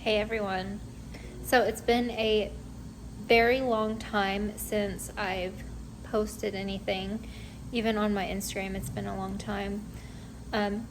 Hey everyone. So it's been a very long time since I've posted anything. Even on my Instagram, it's been a long time.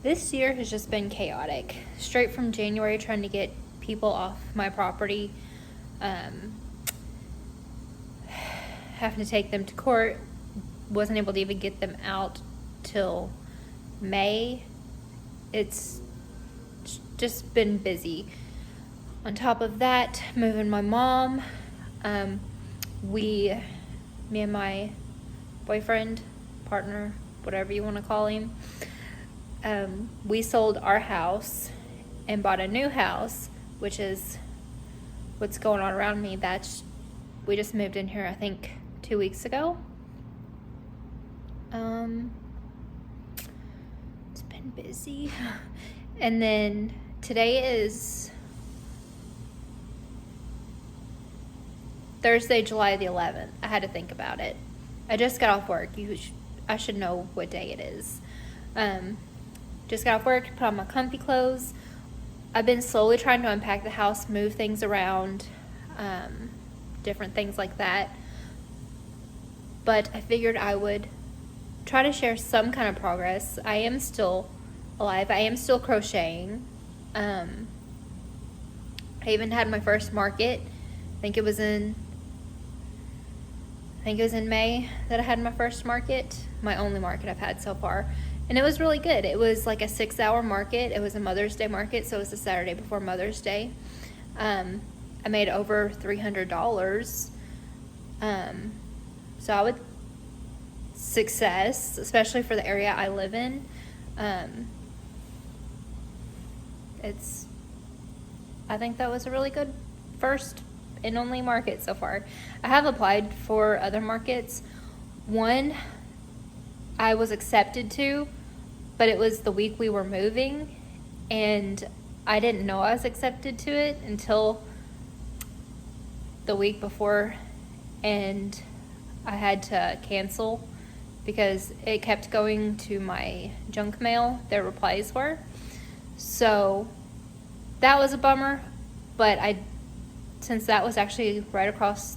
This year has just been chaotic. Straight from January, trying to get people off my property, having to take them to court. Wasn't able to even get them out till May. It's just been busy. On top of that, moving my mom, me and my boyfriend, partner, whatever you want to call him, we sold our house and bought a new house, which is what's going on around me. We just moved in here, I think, 2 weeks ago. It's been busy. And then today is Thursday, July the 11th. I had to think about it. I just got off work. I should know what day it is. Just got off work, put on my comfy clothes. I've been slowly trying to unpack the house, move things around, different things like that. But I figured I would try to share some kind of progress. I am still alive. I am still crocheting. I even had my first market. I think it was in May that I had my first market, my only market I've had so far. And it was really good. It was like a 6-hour market. It was a Mother's Day market, so it was the Saturday before Mother's Day. I made over $300. So I would success, especially for the area I live in. I think that was a really good first and only market so far. I have applied for other markets. One I was accepted to, but it was the week we were moving, and I didn't know I was accepted to it until the week before, and I had to cancel because it kept going to my junk mail, their replies were. So that was a bummer, but since that was actually right across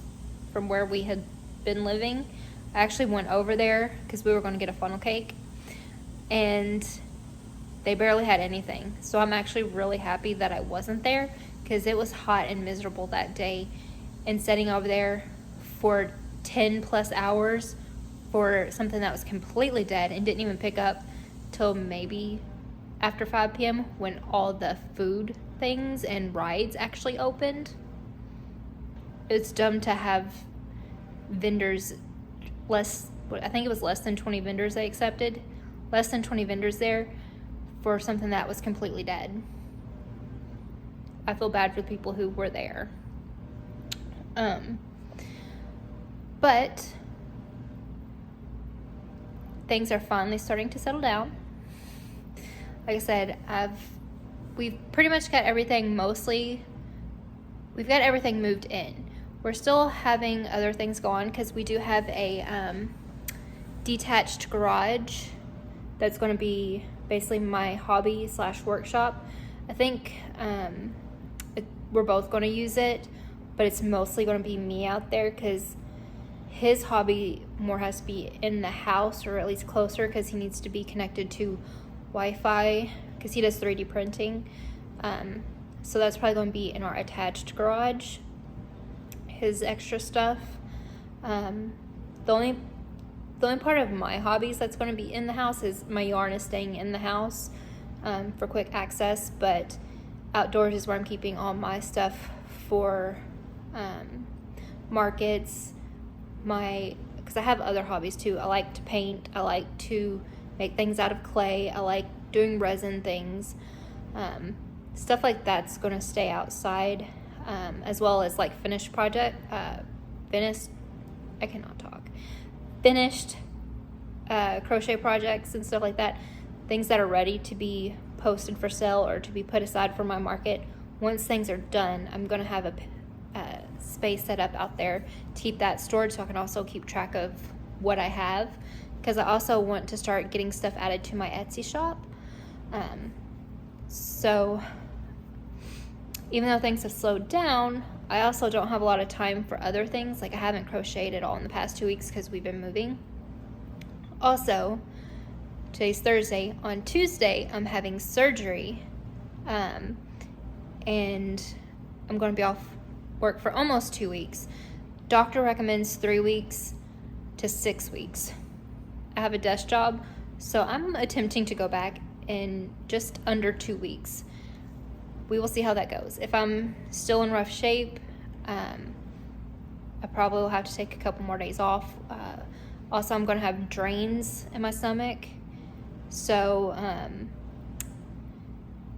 from where we had been living, I actually went over there because we were going to get a funnel cake, and they barely had anything. So I'm actually really happy that I wasn't there because it was hot and miserable that day, and sitting over there for 10 plus hours for something that was completely dead and didn't even pick up till maybe after 5 p.m. when all the food things and rides actually opened. It's dumb to have vendors I think it was less than 20 vendors they accepted. Less than 20 vendors there for something that was completely dead. I feel bad for the people who were there. But things are finally starting to settle down. Like I said, we've pretty much got everything we've got everything moved in. We're still having other things go on because we do have a detached garage that's going to be basically my hobby / workshop. I think we're both going to use it, but it's mostly going to be me out there because his hobby more has to be in the house, or at least closer, because he needs to be connected to Wi-Fi because he does 3D printing. So that's probably going to be in our attached garage, his extra stuff. The only part of my hobbies that's going to be in the house is my yarn is staying in the house for quick access, but outdoors is where I'm keeping all my stuff for markets. Because I have other hobbies too. I like to paint. I like to make things out of clay. I like doing resin things. Stuff like that's going to stay outside, as well as like finished crochet projects and stuff like that. Things that are ready to be posted for sale or to be put aside for my market. Once things are done, I'm going to have a space set up out there to keep that stored, so I can also keep track of what I have, because I also want to start getting stuff added to my Etsy shop. So even though things have slowed down, I also don't have a lot of time for other things. Like I haven't crocheted at all in the past 2 weeks because we've been moving. Also, today's Thursday. On Tuesday, I'm having surgery, and I'm going to be off work for almost 2 weeks. Doctor recommends 3 weeks to 6 weeks. I have a desk job, so I'm attempting to go back in just under 2 weeks. We will see how that goes. If I'm still in rough shape, I probably will have to take a couple more days off. Also, I'm going to have drains in my stomach, so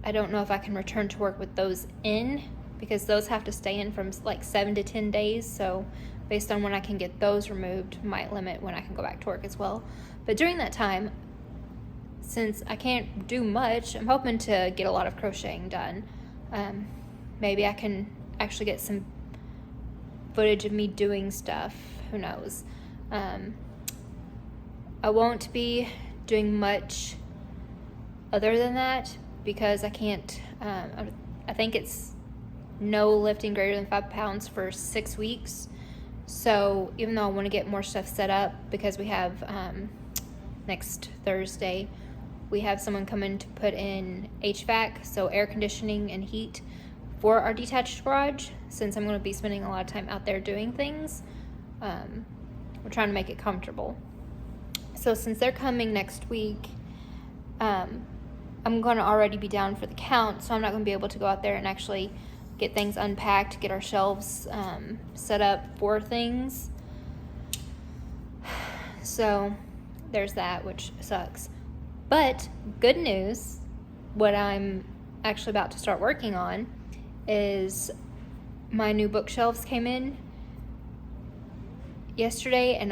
I don't know if I can return to work with those in, because those have to stay in from like 7 to 10 days. So based on when I can get those removed might limit when I can go back to work as well. But during that time, since I can't do much, I'm hoping to get a lot of crocheting done. Maybe I can actually get some footage of me doing stuff. Who knows? I won't be doing much other than that because I can't, I think it's no lifting greater than 5 pounds for 6 weeks. So even though I want to get more stuff set up, because we have next Thursday, we have someone come in to put in HVAC, so air conditioning and heat for our detached garage. Since I'm going to be spending a lot of time out there doing things, we're trying to make it comfortable. So since they're coming next week, I'm going to already be down for the count, so I'm not going to be able to go out there and actually get things unpacked, get our shelves set up for things. So there's that, which sucks. But good news, what I'm actually about to start working on is my new bookshelves came in yesterday, and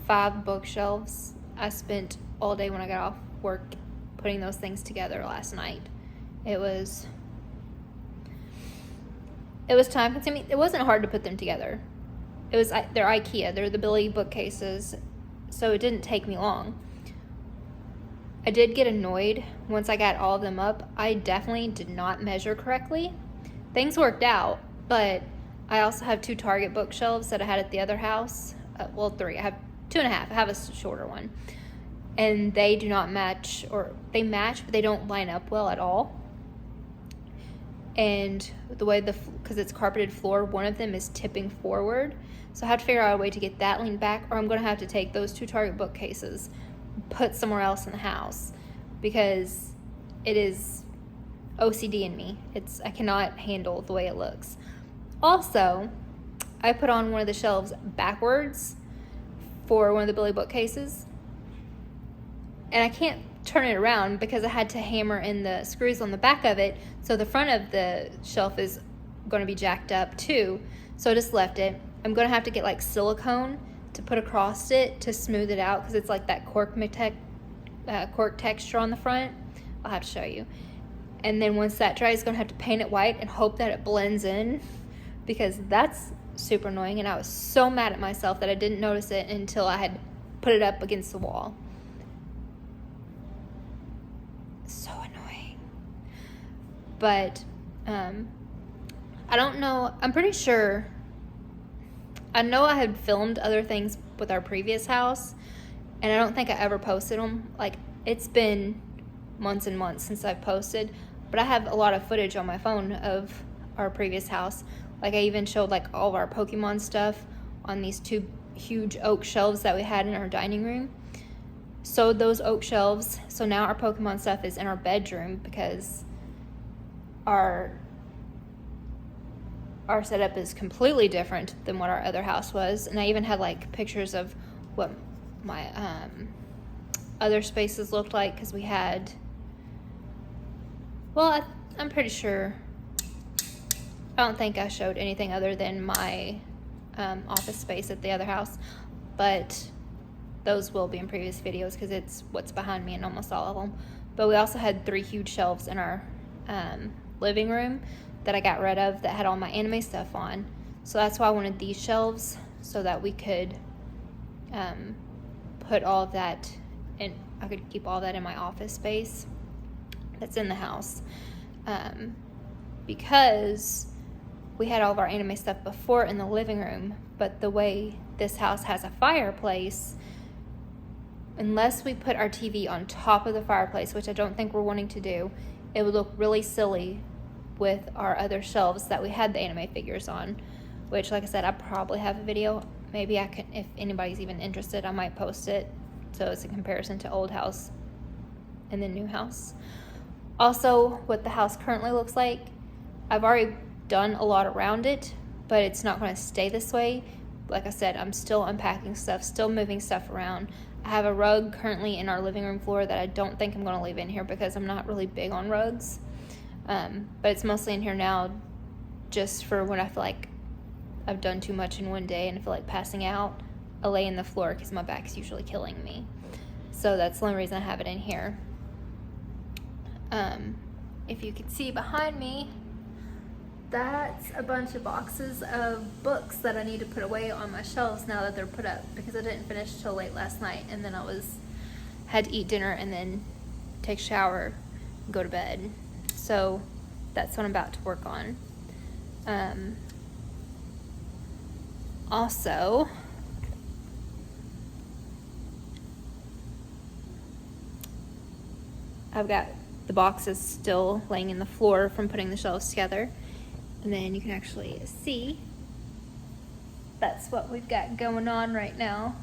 5 bookshelves. I spent all day when I got off work putting those things together last night. It was time consuming. It wasn't hard to put them together. They're IKEA. They're the Billy bookcases, so it didn't take me long. I did get annoyed once I got all of them up. I definitely did not measure correctly. Things worked out, but I also have 2 Target bookshelves that I had at the other house. 3. I have 2.5. I have a shorter one. And they do not match, or they match, but they don't line up well at all. And the way because it's carpeted floor, one of them is tipping forward. So I have to figure out a way to get that leaned back, or I'm going to have to take those 2 Target bookcases, put somewhere else in the house, because it is OCD in me. I cannot handle the way it looks. Also, I put on one of the shelves backwards for one of the Billy bookcases, and I can't turn it around because I had to hammer in the screws on the back of it, so the front of the shelf is going to be jacked up too. So I just left it. I'm going to have to get like silicone to put across it to smooth it out, because it's like that cork texture on the front. I'll have to show you. And then once that dries, going to have to paint it white and hope that it blends in, because that's super annoying. And I was so mad at myself that I didn't notice it until I had put it up against the wall. So annoying. But I don't know. I'm pretty sure. I know I had filmed other things with our previous house, and I don't think I ever posted them. Like, it's been months and months since I've posted, but I have a lot of footage on my phone of our previous house. Like, I even showed like all of our Pokemon stuff on these 2 huge oak shelves that we had in our dining room. Sewed those oak shelves, so now our Pokemon stuff is in our bedroom, because our setup is completely different than what our other house was. And I even had like pictures of what my other spaces looked like, because we had, I'm pretty sure, I don't think I showed anything other than my office space at the other house, but those will be in previous videos because it's what's behind me in almost all of them. But we also had 3 huge shelves in our living room that I got rid of that had all my anime stuff on. So that's why I wanted these shelves, so that we could put all of that in. I could keep all that in my office space that's in the house. because we had all of our anime stuff before in the living room, but the way this house has a fireplace, unless we put our TV on top of the fireplace, which I don't think we're wanting to do, it would look really silly with our other shelves that we had the anime figures on, which, like I said, I probably have a video. Maybe I can, if anybody's even interested, I might post it, so it's a comparison to old house and the new house. Also, what the house currently looks like, I've already done a lot around it, but it's not going to stay this way. Like I said, I'm still unpacking stuff, still moving stuff around. I have a rug currently in our living room floor that I don't think I'm going to leave in here because I'm not really big on rugs. But it's mostly in here now just for when I feel like I've done too much in one day and I feel like passing out. I lay in the floor because my back's usually killing me. So that's the only reason I have it in here. If you can see behind me, that's a bunch of boxes of books that I need to put away on my shelves now that they're put up, because I didn't finish till late last night, and then had to eat dinner and then take a shower and go to bed. So that's what I'm about to work on. Also, I've got the boxes still laying in the floor from putting the shelves together. And then you can actually see that's what we've got going on right now.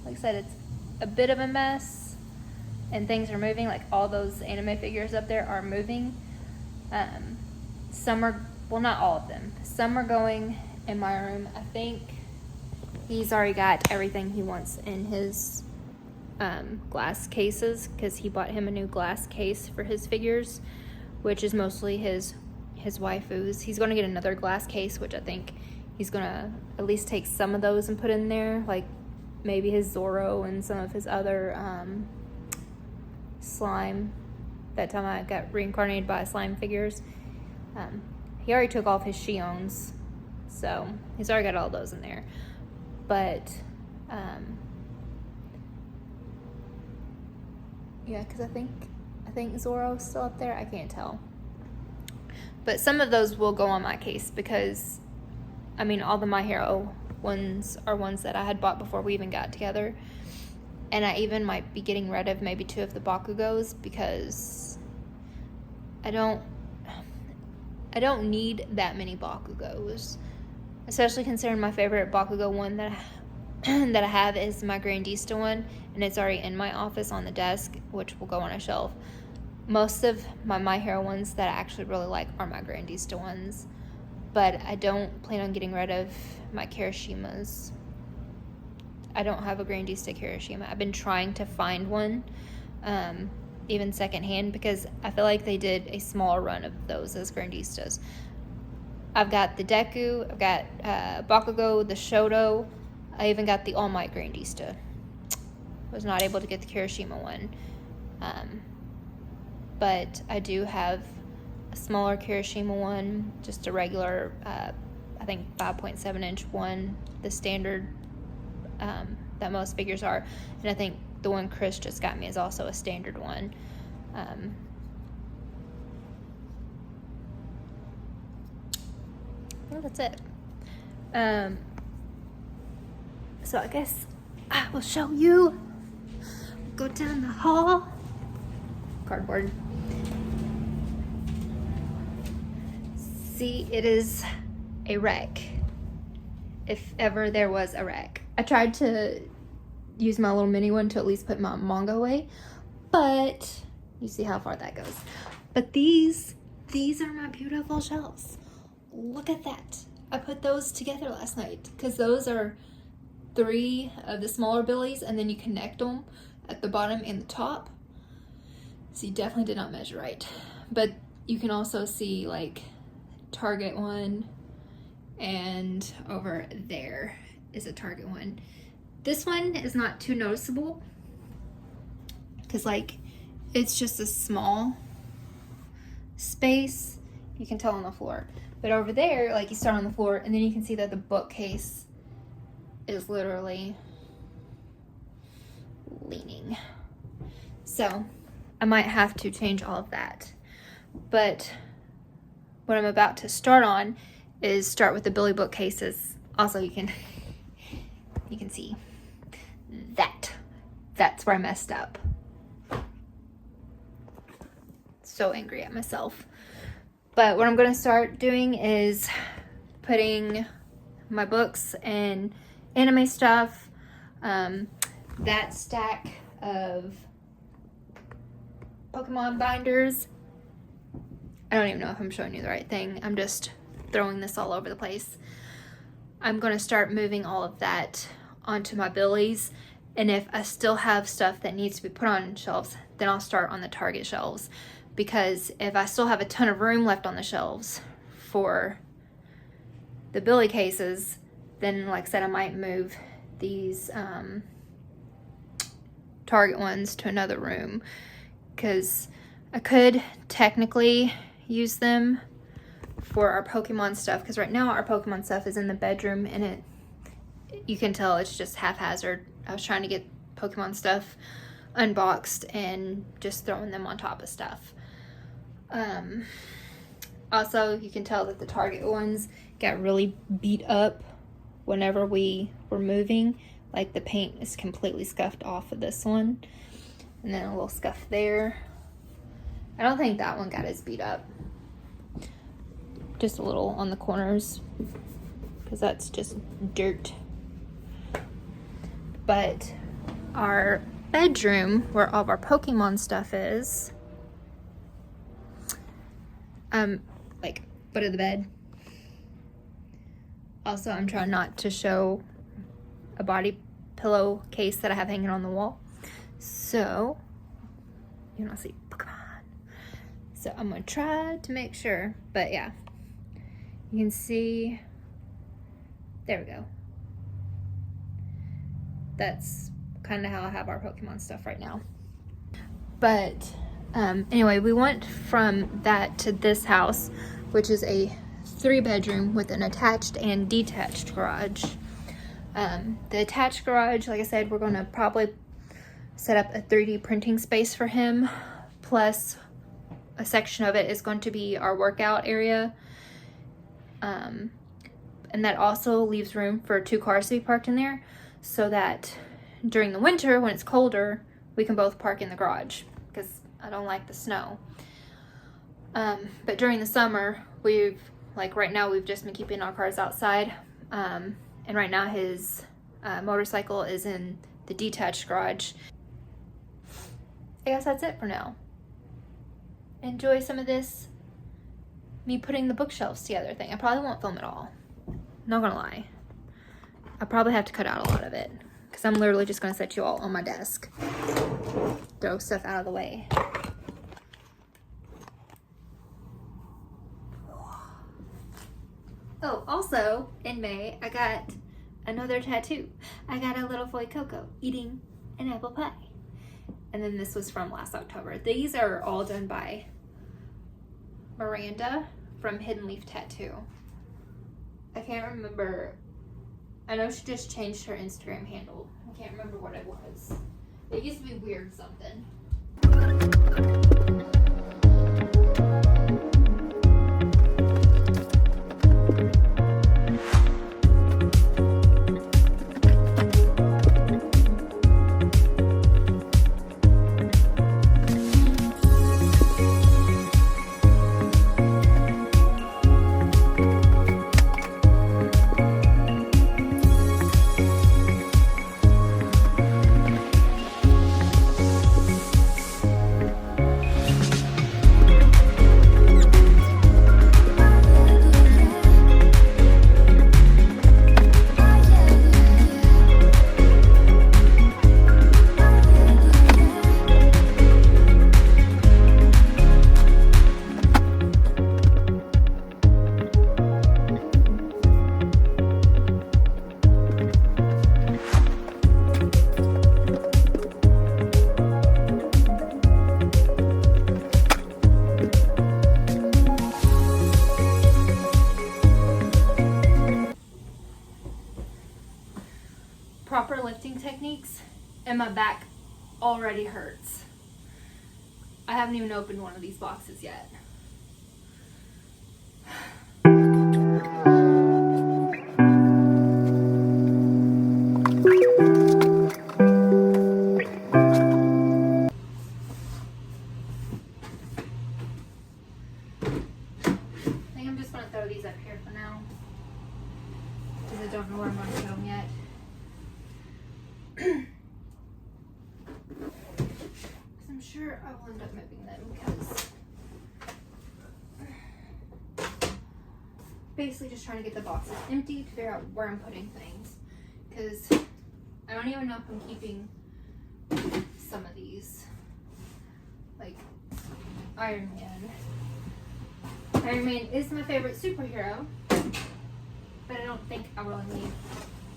Like I said, it's a bit of a mess and things are moving. Like all those anime figures up there are moving. Some are, well, not all of them. Some are going in my room. I think he's already got everything he wants in his glass cases, because he bought him a new glass case for his figures, which is mostly his waifus. He's going to get another glass case, which I think he's going to at least take some of those and put in there, like maybe his Zoro and some of his other slime. That time I got reincarnated by slime figures. He already took off his Shions, so he's already got all those in there. But yeah, because I think Zoro's still up there. I can't tell. But some of those will go on my case because, I mean, all the My Hero ones are ones that I had bought before we even got together. And I even might be getting rid of maybe 2 of the Bakugos because I don't need that many Bakugos. Especially considering my favorite Bakugo one that I have is my Grandista one, and it's already in my office on the desk, which will go on a shelf. Most of my Hero ones that I actually really like are my Grandista ones, but I don't plan on getting rid of my Kirishimas. I don't have a Grandista Kirishima. I've been trying to find one, even secondhand, because I feel like they did a smaller run of those as Grandistas. I've got the Deku, I've got Bakugo, the Shoto, I even got the All Might Grandista. Was not able to get the Kirishima one. But I do have a smaller Kirishima one, just a regular, I think 5.7 inch one, the standard that most figures are. And I think the one Chris just got me is also a standard one. Well, that's it. So I guess I will show you. Go down the hall. Cardboard. See, it is a wreck. If ever there was a wreck. I tried to use my little mini one to at least put my manga away, but you see how far that goes. But these are my beautiful shelves. Look at that. I put those together last night because those are 3 of the smaller billies, and then you connect them at the bottom and the top. So you definitely did not measure right. But you can also see like Target one, and over there is a Target one. This one is not too noticeable because like it's just a small space. You can tell on the floor. But over there, like you start on the floor, and then you can see that the bookcase is literally leaning. So I might have to change all of that. But what I'm about to start on is start with the Billy bookcases. Also, you can see that's where I messed up. So angry at myself. But what I'm going to start doing is putting my books and anime stuff, that stack of Pokemon binders. I don't even know if I'm showing you the right thing. I'm just throwing this all over the place. I'm going to start moving all of that onto my Billies, and if I still have stuff that needs to be put on shelves, then I'll start on the Target shelves, because if I still have a ton of room left on the shelves for the Billy cases, then like I said, I might move these Target ones to another room, because I could technically use them for our Pokemon stuff, because right now our Pokemon stuff is in the bedroom, and you can tell it's just haphazard. I was trying to get Pokemon stuff unboxed and just throwing them on top of stuff. Also, you can tell that the Target ones got really beat up whenever we were moving. Like the paint is completely scuffed off of this one, and then a little scuff there. I don't think that one got as beat up. Just a little on the corners, because that's just dirt. But our bedroom, where all of our Pokemon stuff is, like foot of the bed. Also, I'm trying not to show a body pillow case that I have hanging on the wall, so you don't see Pokemon. So I'm gonna try to make sure, but yeah, you can see, there we go. That's kind of how I have our Pokemon stuff right now. But anyway, we went from that to this house, which is a 3-bedroom with an attached and detached garage. The attached garage, like I said, we're going to probably set up a 3D printing space for him, plus a section of it is going to be our workout area. And that also leaves room for 2 cars to be parked in there, so that during the winter, when it's colder, we can both park in the garage, because I don't like the snow. But during the summer, right now, we've just been keeping our cars outside. And right now his motorcycle is in the detached garage. I guess that's it for now. Enjoy some of this me putting the bookshelves together thing. I probably won't film it all. Not gonna lie. I'll probably have to cut out a lot of it, because I'm literally just gonna set you all on my desk. Throw stuff out of the way. Oh, also, in May, I got another tattoo. I got a little boy Coco eating an apple pie. And then this was from last October. These are all done by Miranda from Hidden Leaf Tattoo. I can't remember. I know she just changed her Instagram handle. I can't remember what it was. It used to be weird something. Proper lifting techniques, and my back already hurts. I haven't even opened one of these boxes yet. throw these up here for now, because I don't know where I'm going to put them yet. I'm sure I will end up moving them, because basically just trying to get the boxes empty to figure out where I'm putting things, because I don't even know if I'm keeping some of these, like Iron Man. Iron Man is my favorite superhero, but I don't think I really need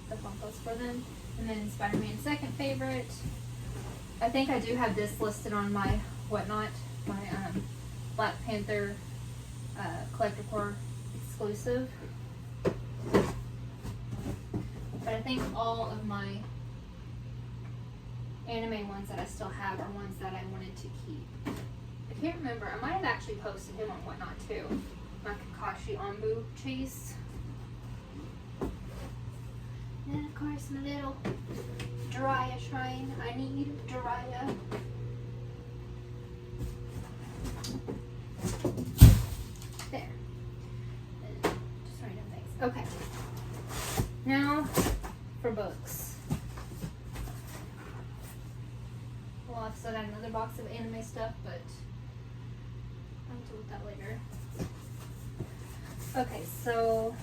the Funkos for them. And then Spider-Man, second favorite. I think I do have this listed on my whatnot, my Black Panther Collector Core exclusive. But I think all of my anime ones that I still have are ones that I wanted to keep. I can't remember. I might have actually posted him on whatnot too. My Kakashi Anbu chase. And of course my little Jiraiya shrine. I need Jiraiya. There. And just random things. Okay. Now for books. Well, I've still got another box of anime stuff, but I'll deal with that later. Okay, so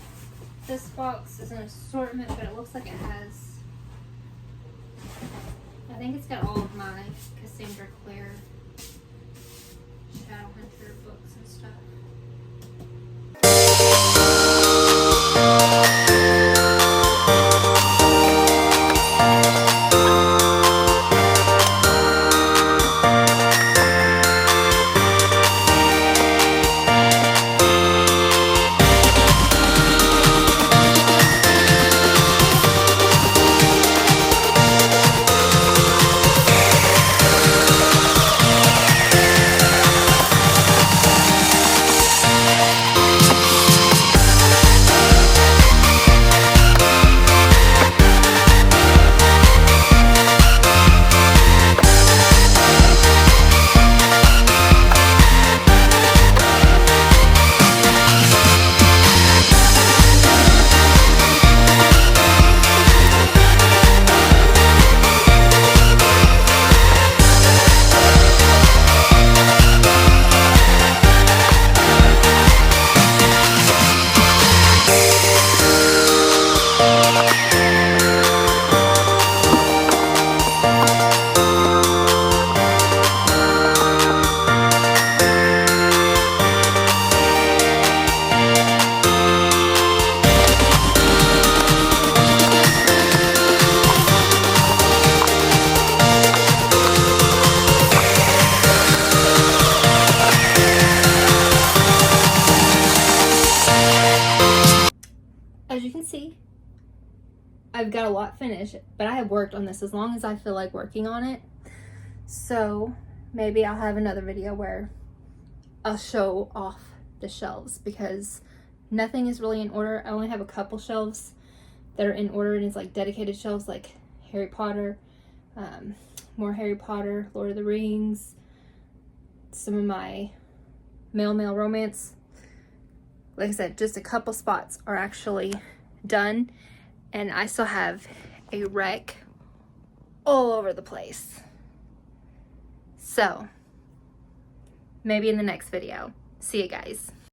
this box is an assortment, but it looks like it has, I think it's got all of my Cassandra Clare Shadowhunter books and stuff. As you can see, I've got a lot finished, but I have worked on this as long as I feel like working on it. So maybe I'll have another video where I'll show off the shelves, because nothing is really in order. I only have a couple shelves that are in order, and it's like dedicated shelves, like Harry Potter, more Harry Potter, Lord of the Rings, some of my male romance. Like I said, just a couple spots are actually done, and I still have a wreck all over the place. So maybe in the next video. See you guys.